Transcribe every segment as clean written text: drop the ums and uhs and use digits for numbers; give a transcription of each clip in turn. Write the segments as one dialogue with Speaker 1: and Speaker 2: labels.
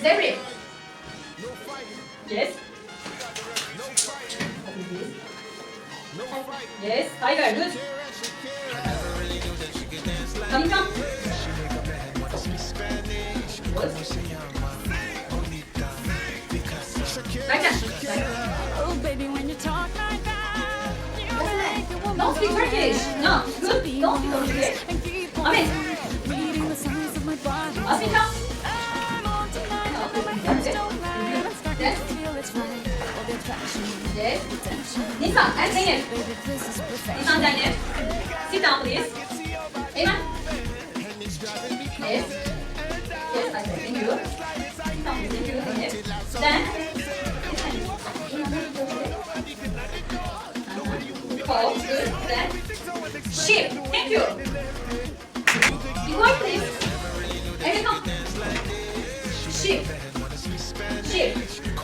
Speaker 1: Zebra. Yes. Yes. Tiger. Good. Come, come. Good. Right hand.
Speaker 2: Oh, baby, when you talk like that, you make a woman
Speaker 1: Don't speak Turkish. No. Good. Don't speak Turkish.
Speaker 2: and keep on
Speaker 1: Amen.
Speaker 2: reading the signs of my body.
Speaker 1: Afrika.
Speaker 2: I'm on tonight, but my hips don't lie. I'm starting
Speaker 1: Yes.
Speaker 2: to feel it's right. All the attraction,
Speaker 1: Yes.
Speaker 2: the tension.
Speaker 1: Nisan and Zeynep.
Speaker 2: Baby, this is perfection.
Speaker 1: Nisan, Zeynep. Sit down, please. Amen. Yes. Yes, I said thank you. Sit down, please. Thank you, Zeynep. Then. Call. Good. Then. Sheep. Thank you. Be quiet, please. Everyone come. Sheep. Sheep.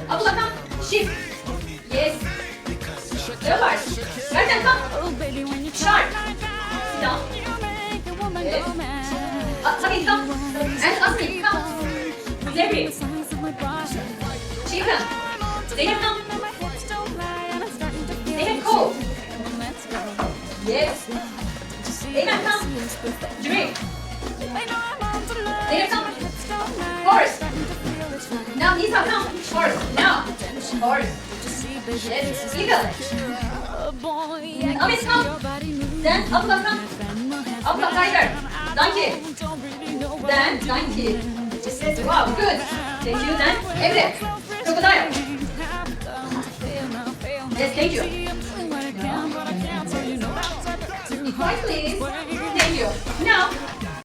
Speaker 1: Abdullah come. Sheep. Yes. Leopard. Right hand come.
Speaker 2: Oh, baby, when you
Speaker 1: Shark.
Speaker 2: talk like that,
Speaker 1: Sit down.
Speaker 2: you make a woman
Speaker 1: Yes.
Speaker 2: go mad.
Speaker 1: Sabine come. And Asmin come. Zebra.
Speaker 2: The signs of my body.
Speaker 1: Chicken. Zeynep come.
Speaker 2: And my hips don't lie, and I'm starting to feel
Speaker 1: Zeynep
Speaker 2: it's
Speaker 1: cool.
Speaker 2: right. Let's go.
Speaker 1: Yes.
Speaker 2: To see
Speaker 1: Zeynep
Speaker 2: this
Speaker 1: come.
Speaker 2: is perfection.
Speaker 1: Drink.
Speaker 2: I know I'm on tonight.
Speaker 1: Zeynep come.
Speaker 2: My hips don't lie,
Speaker 1: Horse.
Speaker 2: I'm starting to feel it's right.
Speaker 1: Now Nisa come. Horse. Now. Horse.
Speaker 2: To see, baby,
Speaker 1: Yes.
Speaker 2: this is
Speaker 1: Eagle.
Speaker 2: oh boy, I can
Speaker 1: Amin
Speaker 2: see
Speaker 1: come.
Speaker 2: your body moving.
Speaker 1: Then Abdullah come. Abdullah Tiger. Donkey.
Speaker 2: Don't really know what
Speaker 1: Then
Speaker 2: I'm
Speaker 1: donkey.
Speaker 2: doing.
Speaker 1: Yes. Wow. Good. Thank you. Then Emre. Crocodile. Yes. Thank you. Be quiet, please. Thank you. Now